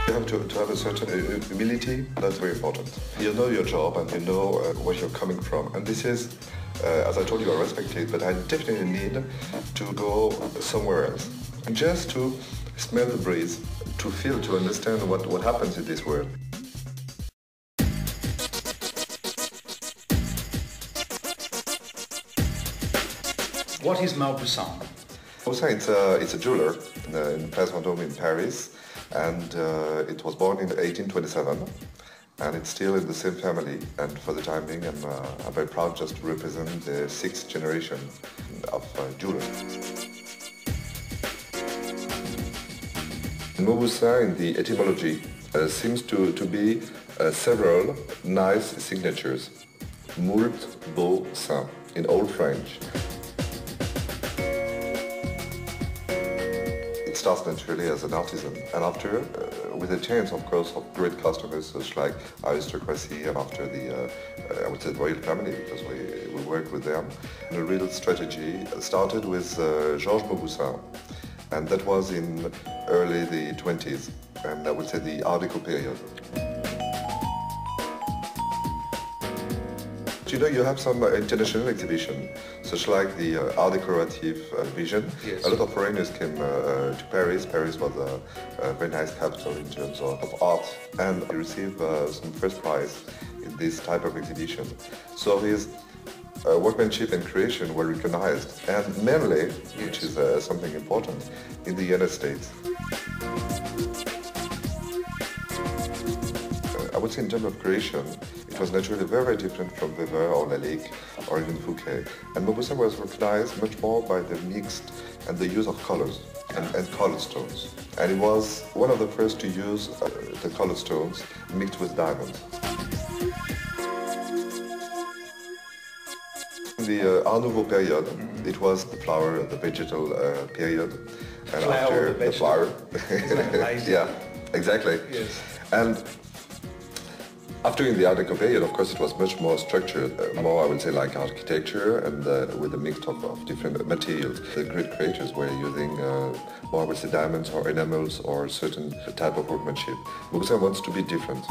You have to have a certain humility. That's very important. You know your job and you know where you're coming from. And this is, as I told you, I respect it, but I definitely need to go somewhere else. And just to smell the breeze, to feel, to understand what happens in this world. What is Mauboussin? Mauboussin, it's a jeweler in Place Vendôme in Paris, and it was born in 1827, and it's still in the same family. And for the time being, I'm very proud just to represent the sixth generation of jewelers. Mauboussin, in the etymology, seems to be several nice signatures. Moult, beau, saint, in Old French. It starts naturally as an artisan, and after, with a chance, of course, of great customers, such like aristocracy, and after the, I would say, the royal family, because we work with them. The real strategy started with Georges Mauboussin, and that was in early the 20s, and I would say the Art Deco period. You know, you have some international exhibition, such like the Art Decorative Vision. Yes. A lot of foreigners came to Paris. Paris was a very nice capital in terms of art, and he received some first prize in this type of exhibition. So his workmanship and creation were recognized, and mainly, which is something important, in the United States. I would say in terms of creation, it was naturally very, very different from Weber or Lalique or even Fouquet. And Mauboussin was recognized much more by the mixed and the use of colors and colored stones. And he was one of the first to use the colored stones mixed with diamonds. In the Art Nouveau period, it was the flower, the vegetal period. And after the flower. Yeah, exactly. Yes. And after in the Art Deco period, of course, it was much more structured, more, I would say, like architecture, and with a mix of different materials. The great creators were using more, I would say, diamonds or enamels or certain type of workmanship. Mauboussin wants to be different.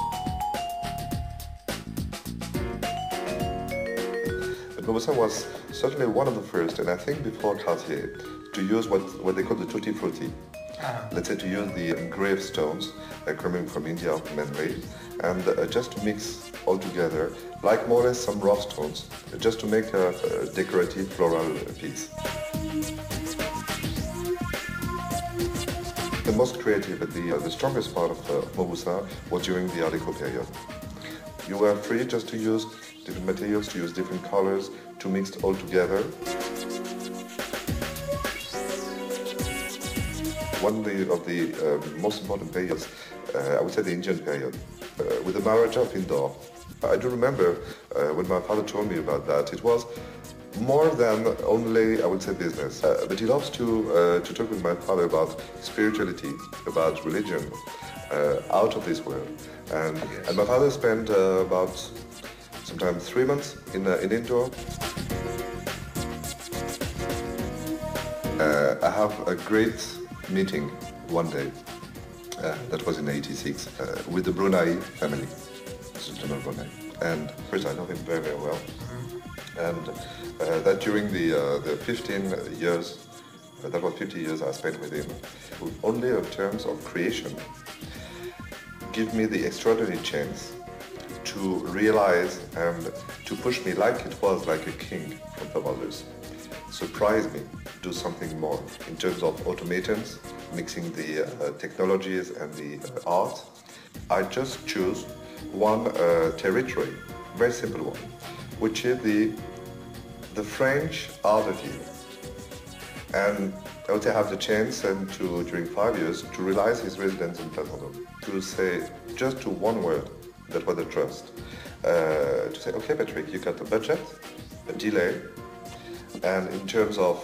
But Mauboussin was certainly one of the first, and I think before Cartier, to use what they call the tutti frutti. Let's say to use the engraved stones coming from India mainly, and just to mix all together, like more or less some rough stones, just to make a decorative floral piece. The most creative, the strongest part of Mauboussin was during the Art Deco period. You were free just to use different materials, to use different colors, to mix all together. One of the most important periods, I would say the Indian period, with the marriage of Indore. I do remember when my father told me about that, it was more than only, I would say, business. But he loves to talk with my father about spirituality, about religion, out of this world. And my father spent about sometimes 3 months in Indore. I have a great meeting one day, that was in '86, with the Brunei family, Sultan Brunei. And first I know him very, very well. And that during the 15 years, that was 50 years I spent with him, only in terms of creation, give me the extraordinary chance to realize and to push me like it was like a king from the others. Surprise me, do something more in terms of automatons, mixing the technologies and the art. I just choose one territory, very simple one, which is the French art of you. And I would say I have the chance and to, during 5 years, to realize his residence in Place Vendôme, to say just to one word, that was a trust, to say, okay, Patrick, you got a budget, a delay, and in terms of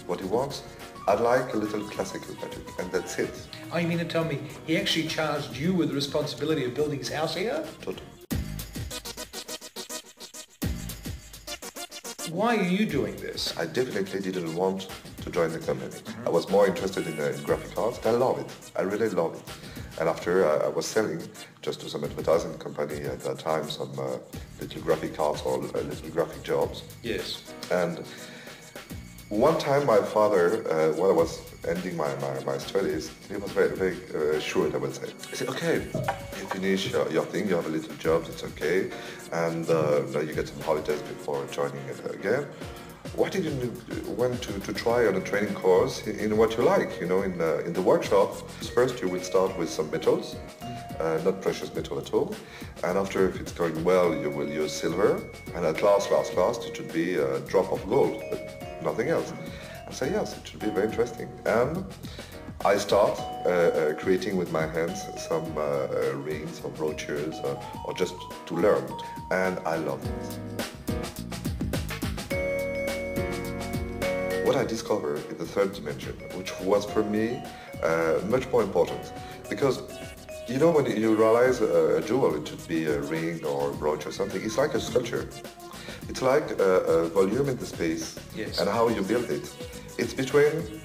what he wants, I'd like a little classical, Patrick, and that's it. Oh, you mean to tell me he actually charged you with the responsibility of building his house here? Total. Why are you doing this? I definitely didn't want to join the company. I was more interested in graphic arts. I love it. I really love it. And after I was selling just to some advertising company at that time, some little graphic arts or little graphic jobs. Yes. And one time my father, while I was ending my studies, he was very, very shrewd, I would say. He said, okay, you finish your thing, you have a little job, it's okay, and now you get some holidays before joining it again. Why did you want to try on a training course in what you like, you know, in the workshop? First you will start with some metals, not precious metal at all, and after, if it's going well, you will use silver, and at last, it should be a drop of gold, but nothing else. I say, yes, it should be very interesting. And I start creating with my hands some rings or brooches or just to learn. And I love it. What I discovered in the third dimension, which was for me much more important, because you know when you realize a jewel, it should be a ring or a brooch or something, it's like a sculpture. It's like a volume in the space. Yes. And how you build it. It's between,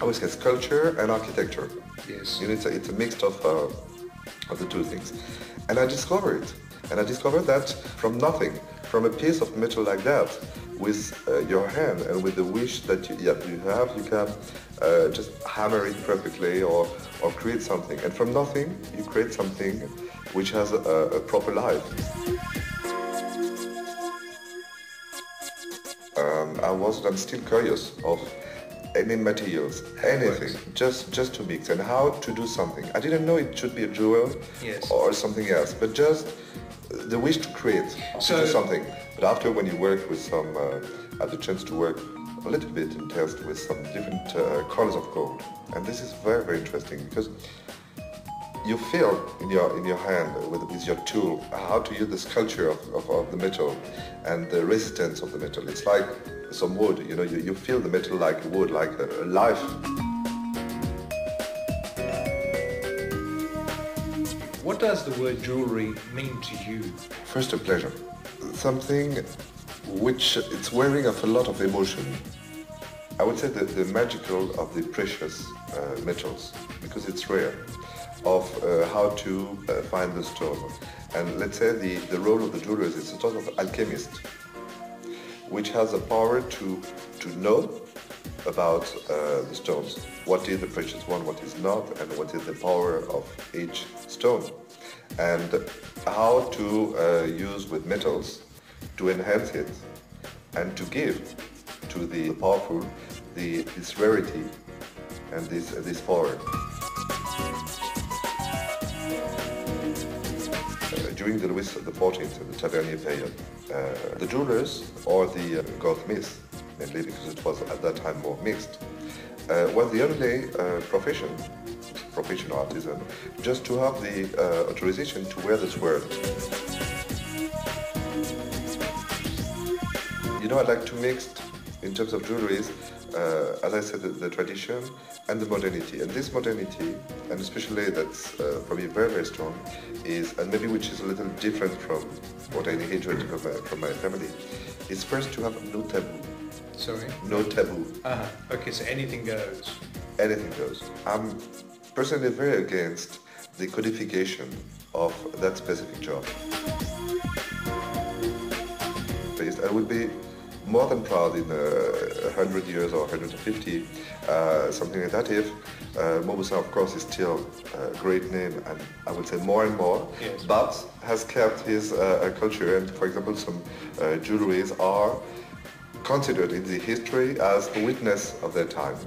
I would say, sculpture and architecture. Yes. You know, it's a mix of the two things. And I discovered it. And I discovered that from nothing, from a piece of metal like that, with your hand and with the wish that you have, you can just hammer it perfectly or create something. And from nothing, you create something which has a proper life. I'm still curious of any materials, anything, just to mix and how to do something. I didn't know it should be a jewel or something else, but just the wish to create, to do something. But after, when you work with some, I had the chance to work a little bit in test with some different colors of gold, and this is very, very interesting because you feel in your hand with your tool how to use the sculpture of the metal and the resistance of the metal. It's like some wood, you know, you feel the metal like wood, like a life. What does the word jewellery mean to you? First, a pleasure. Something which it's wearing of a lot of emotion. I would say that the magical of the precious metals, because it's rare, of how to find the stone. And let's say the role of the jeweler is a sort of alchemist, which has the power to know about the stones, what is the precious one, what is not, and what is the power of each stone, and how to use with metals to enhance it and to give to the powerful this rarity and this power. During the Louis XIV and the Tavernier period, the jewelers, or the goldsmiths, mainly because it was at that time more mixed, was the only professional artisan just to have the authorization to wear the sword. You know, I like to mix, in terms of jewelries, as I said, the tradition and the modernity. And this modernity, and especially that's for me very, very strong, is, and maybe which is a little different from what I inherited from my family, is first to have no taboo. Sorry? No taboo. Okay, so anything goes. Anything goes. I'm personally very against the codification of that specific job. I would be more than proud in 100 years or 150, something like that, if Mauboussin, of course, is still a great name, and I would say more and more, but has kept his culture, and for example, some jewelries are considered in the history as a witness of their time.